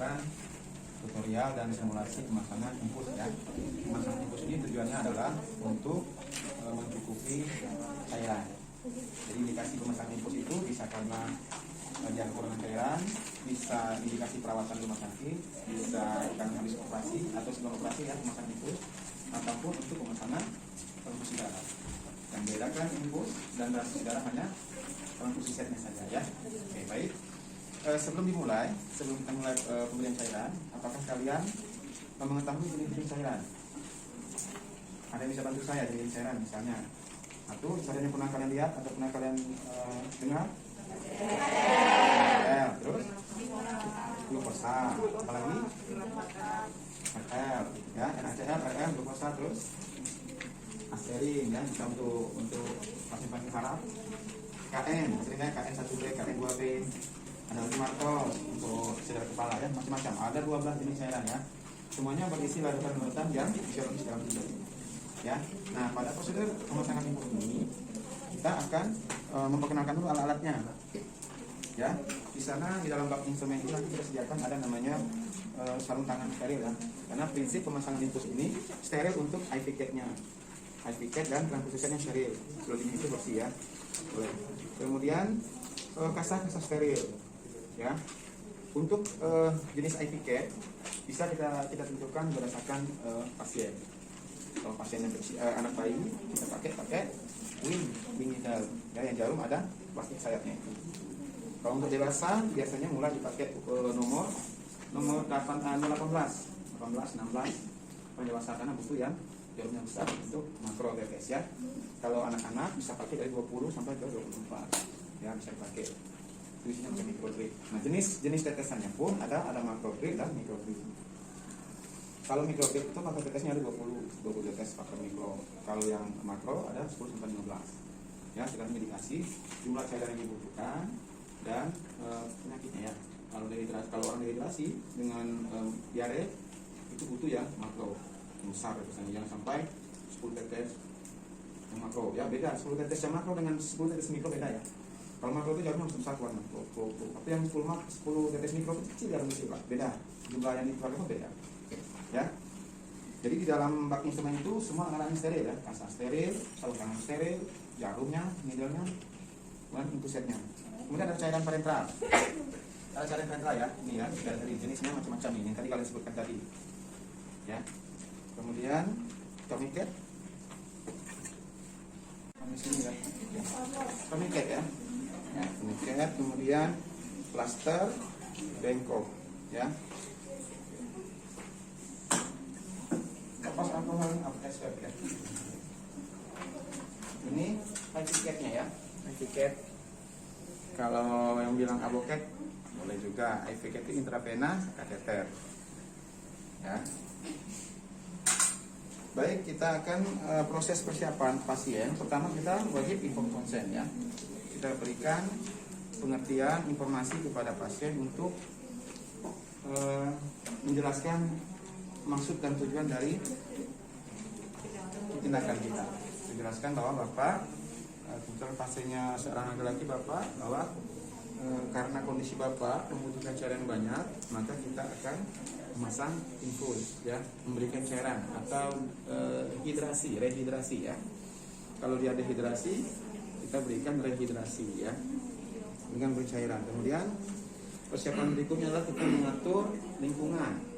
melakukan tutorial dan simulasi pemasangan infus ya. Pemasangan infus ini tujuannya adalah untuk mencukupi cairan. Jadi indikasi pemasangan infus itu bisa karena dia kekurangan cairan, bisa indikasi perawatan rumah sakit, bisa karena habis operasi atau sebelum operasi ya pemasangan infus, ataupun untuk pemasangan transfusi darah. Yang bedakan infus dan transfusi darah hanya transfusi setnya saja ya. Oke, baik. Sebelum kita mulai pemberian cairan, apakah kalian mengetahui jenis-jenis cairan? Ada yang bisa bantu saya jenis cairan misalnya? Satu, cairan yang pernah kalian lihat atau pernah kalian dengar? Terus glukosa, apalagi RL, ya, NaCl, RL, glukosa, terus aspirin, ya, bisa untuk pasien-pasien saraf. KN, seringnya KN 1B, KN 2B, ada lagi martos untuk cedera kepala, ya, macam-macam. Ada 12 jenis cairan, ya. Semuanya berisi larutan-larutan yang fisiologis dalam tubuh. Ya, nah pada prosedur pemasangan infus ini kita akan memperkenalkan dulu alat-alatnya. Ya, di sana di dalam bak instrumen ini nanti kita sediakan ada namanya sarung tangan steril ya. Karena prinsip pemasangan infus ini steril untuk IV kit-nya. IV kit dan transfusinya steril. Selebihnya itu bersih ya. Boleh. Kemudian kasa steril. Ya. Untuk jenis IV kit bisa kita tentukan berdasarkan pasien. Kalau pasiennya anak bayi kita pakai wing needle ya, yang jarum ada plastik sayapnya itu. Kalau untuk dewasa biasanya mulai dipakai nomor 18, 16 kalau dewasa karena butuh yang jarumnya besar untuk makro tetes ya. Kalau anak-anak bisa pakai dari 20 sampai ke 24 ya, bisa dipakai. Tulisnya pakai microdrip. Nah jenis tetesannya pun ada makro drip dan micro drip. Kalau mikro drip itu faktor tetesnya ada 20 tetes faktor mikro. Kalau yang makro ada 10 sampai 15. Ya, sekarang indikasi jumlah cairan yang dibutuhkan dan penyakitnya ya. Kalau orang dehidrasi dengan diare itu butuh ya makro besar tetesannya, jangan sampai 10 tetes yang makro. Ya beda, 10 tetes yang makro dengan 10 tetes mikro beda ya. Kalau makro itu jarumnya harus besar warna. Tapi yang 10 tetes mikro itu kecil jarumnya kecil, Pak. Beda. Jumlah yang dikeluarkan pun beda. Ya, jadi di dalam bak instrumen itu semua alat-alatnya steril ya, kasa steril, sarung tangan steril, jarumnya, needle-nya, kemudian infus setnya. Kemudian ada cairan parentral. Ada cairan parentral ya, ini ya, dari jenisnya macam-macam ini, yang tadi kalian sebutkan tadi. Ya, kemudian tourniquet, tourniquet ya, tourniquet, kemudian plaster, bengkok, ya. Pas alkohol swab ya. Ini etiketnya ya. Etiket. Kalau yang bilang aboket boleh juga. Etiket itu intravena kateter. Ya. Baik, kita akan proses persiapan pasien. Pertama kita wajib inform konsen ya. Kita berikan pengertian informasi kepada pasien untuk menjelaskan maksud dan tujuan dari tindakan kita. Dijelaskan bahwa Bapak, kebetulan pasiennya seorang laki-laki Bapak, bahwa karena kondisi Bapak membutuhkan cairan banyak, maka kita akan memasang infus, ya, memberikan cairan atau rehidrasi ya. Kalau dia dehidrasi, kita berikan rehidrasi ya, dengan bercairan. Kemudian persiapan berikutnya adalah kita mengatur lingkungan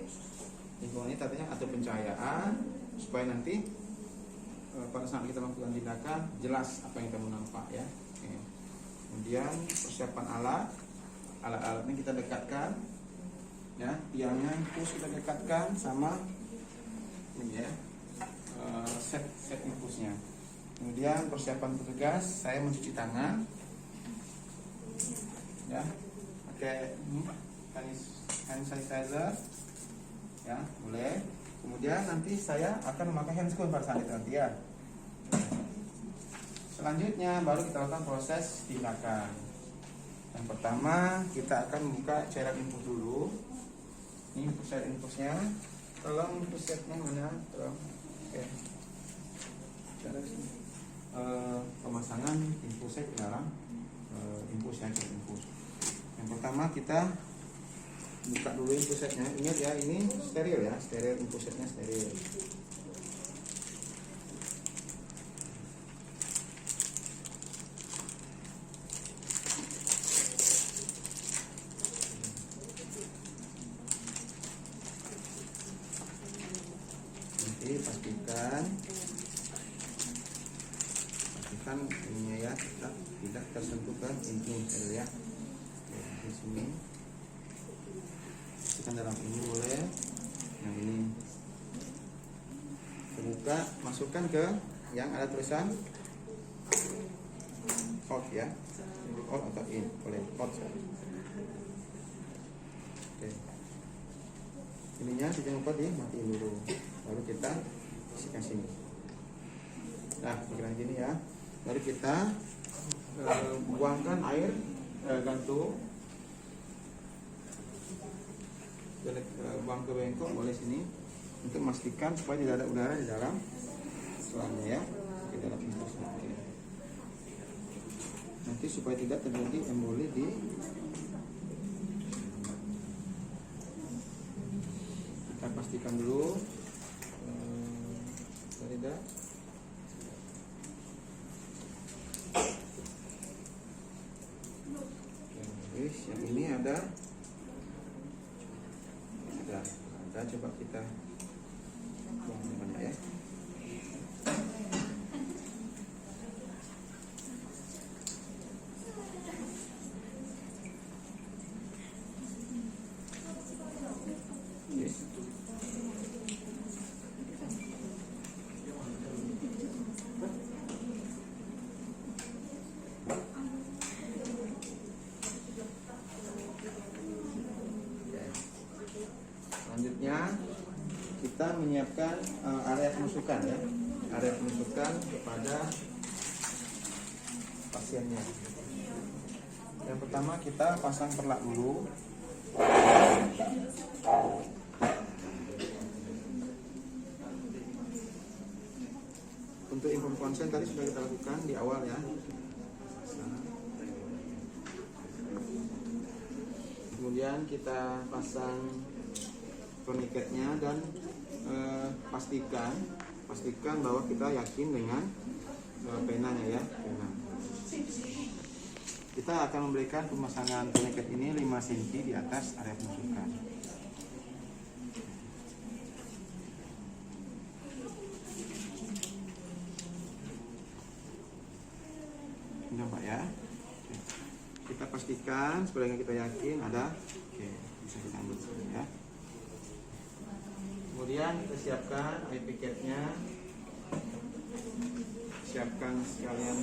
ini tadinya atau pencahayaan supaya nanti pada saat kita melakukan tindakan jelas apa yang kita mau nampak ya. Oke. Kemudian persiapan alat-alatnya kita dekatkan ya, tiangnya infus kita dekatkan sama ini ya, set infusnya. Kemudian persiapan petugas, saya mencuci tangan ya, pakai hand sanitizer ya, boleh. Kemudian nanti saya akan memakai handscoon pada saat itu nanti ya. Selanjutnya baru kita lakukan proses tindakan. Yang pertama kita akan membuka cairan infus dulu. Ini cairan infusnya. Tolong infus setnya mana? Tolong. Oke. Pemasangan infus set ke dalam infus ya, infus. Yang pertama kita buka dulu input setnya. Ingat ya, ini steril ya, steril, input setnya steril. Nanti pastikan ininya ya, tidak tersentuh ke input ya. Oke, di sini pastikan dalam ini boleh. Yang ini terbuka, masukkan ke yang ada tulisan out ya, out atau in, boleh out. Oke, ininya jangan lupa dimatiin dulu, baru kita isikan sini. Nah, kira gini ya. Lalu kita buangkan air gantung, buang ke bengkok boleh sini, untuk memastikan supaya tidak ada udara di dalam selangnya ya, di dalam infusnya. Nanti supaya tidak terjadi emboli di kita pastikan dulu tidak. Yang ini ada coba kita buang banyak ya. Yes. Selanjutnya kita menyiapkan area penusukan ya, area penusukan kepada pasiennya. Yang pertama kita pasang perlak dulu. Untuk info konsen tadi sudah kita lakukan di awal ya. Kemudian kita pasang tourniquetnya dan pastikan bahwa kita yakin dengan penanya ya, pena. Kita akan memberikan pemasangan tourniquet ini 5 cm di atas area penusukan. Coba ya. Kita pastikan sebenarnya kita yakin ada. Oke, bisa kita ambil sini ya. Kemudian kita siapkan air piketnya, siapkan sekalian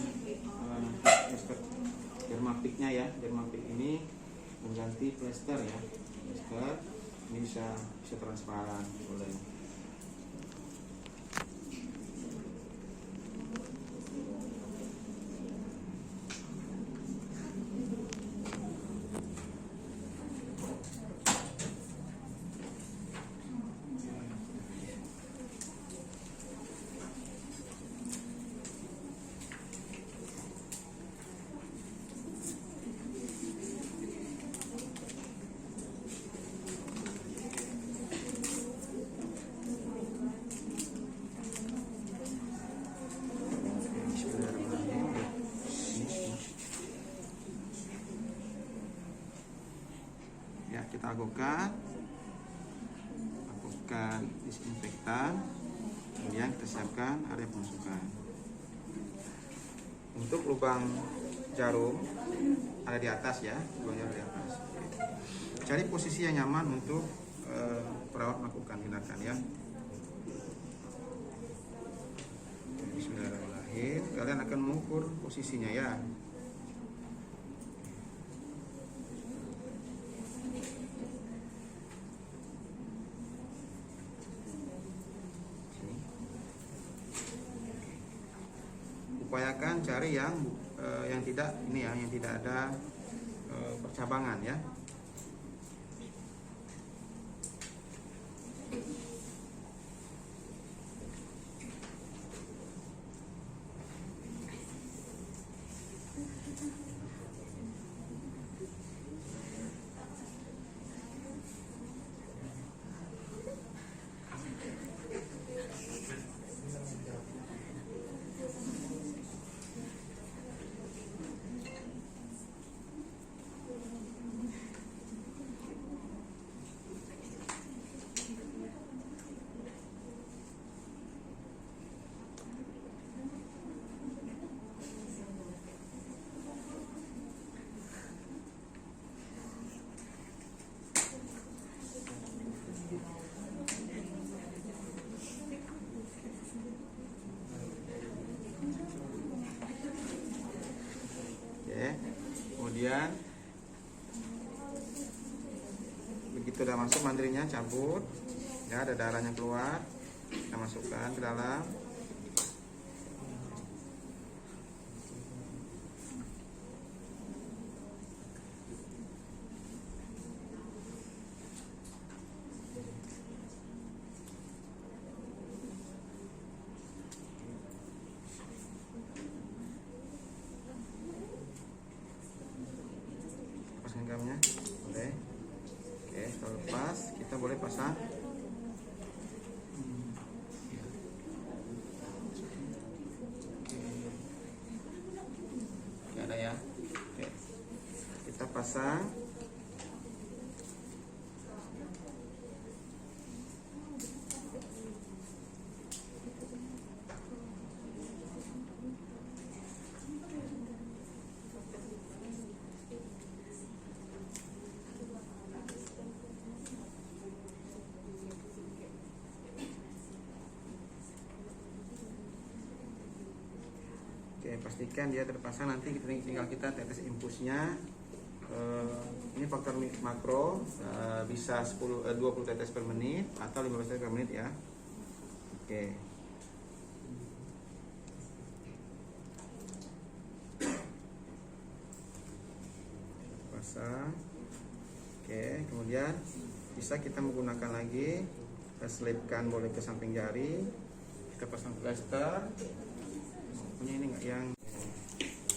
dermapiknya ya. Dermapik ini mengganti plester ya. Plester ini bisa transparan, boleh. Kita agukan disinfektan, kemudian kita siapkan area penusukan. Untuk lubang jarum ada di atas ya, lubang jarum di atas. Cari posisi yang nyaman untuk perawat melakukan tindakan ya. Bismillahirrahmanirrahim. Kalian akan mengukur posisinya ya. Upayakan cari yang tidak ini ya, yang tidak ada percabangan ya. sudah masuk mandirinya, cabut ya, ada darahnya keluar, kita masukkan ke dalam. Genggamnya boleh. Oke, kalau lepas kita boleh pasang. Oke, ada ya. Oke, kita pasang. Oke, pastikan dia terpasang. Nanti tinggal kita tetes infusnya. Ini faktor makro, bisa 20 tetes per menit atau 15 tetes per menit ya. Oke. Pasang. Oke, kemudian bisa kita menggunakan lagi, kita selipkan boleh ke samping jari, kita pasang plester. Punya ini enggak yang.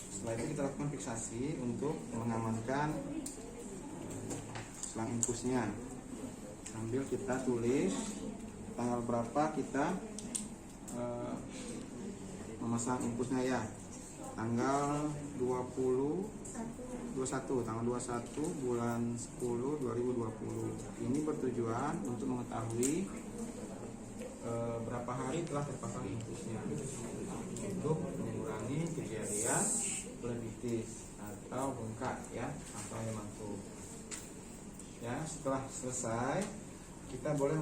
Setelah itu kita lakukan fiksasi untuk mengamankan selang infusnya, sambil kita tulis tanggal berapa kita memasang infusnya ya, tanggal 21 tanggal 21 bulan 10 2020. Ini bertujuan untuk mengetahui berapa hari telah terpasang infusnya, untuk mengurangi kejadian plebitis atau bengkak ya, atau hematoma ya. Setelah selesai kita boleh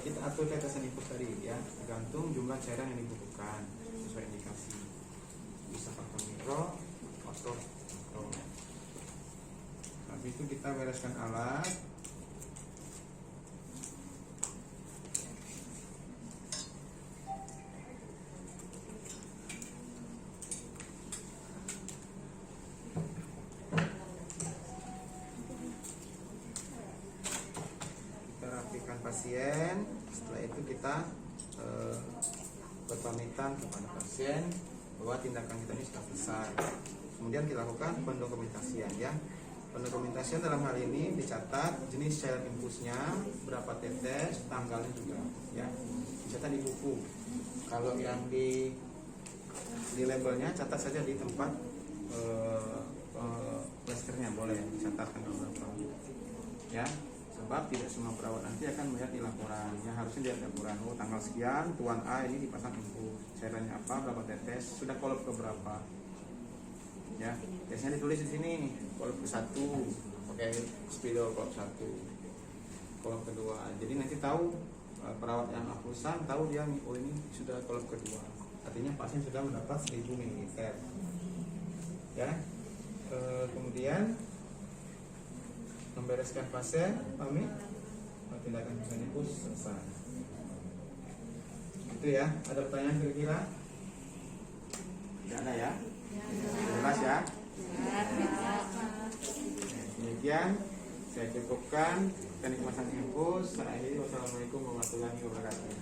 kita atur tetesan infus tadi ya, tergantung jumlah cairan yang dibutuhkan sesuai indikasi, bisa faktor mikro atau makro. Habis itu kita bereskan alat. Pasien, setelah itu kita berpamitan kepada pasien bahwa tindakan kita ini sudah selesai. Kemudian kita lakukan pendokumentasian ya. Pendokumentasian dalam hal ini dicatat jenis cairan infusnya, berapa tetes, tanggalnya juga ya, dicatat di buku. Kalau yang di labelnya catat saja di tempat plasternya, boleh dicatat tanggal berapa ya. Sebab tidak semua perawat nanti akan melihat di laporan ya, harusnya dia laporan, oh tanggal sekian tuan A ini dipasang infus, cairannya apa, berapa tetes, sudah kolop ke berapa ya. Biasanya ditulis di sini kolop ke 1 pakai spidol, kolop 1, kolop kedua. Jadi nanti tahu perawat yang akusan tahu dia, oh ini sudah kolop kedua, artinya pasien sudah mendapat 1000 ml ya. Kemudian membereskan pasien, pamit, tindakan pasien infus selesai. Itu ya. Ada pertanyaan kira-kira? Tidak ada ya? Jelas ya? Demikian saya cukupkan teknik pasang infus. Saya akhiri. Wassalamualaikum warahmatullahi wabarakatuh.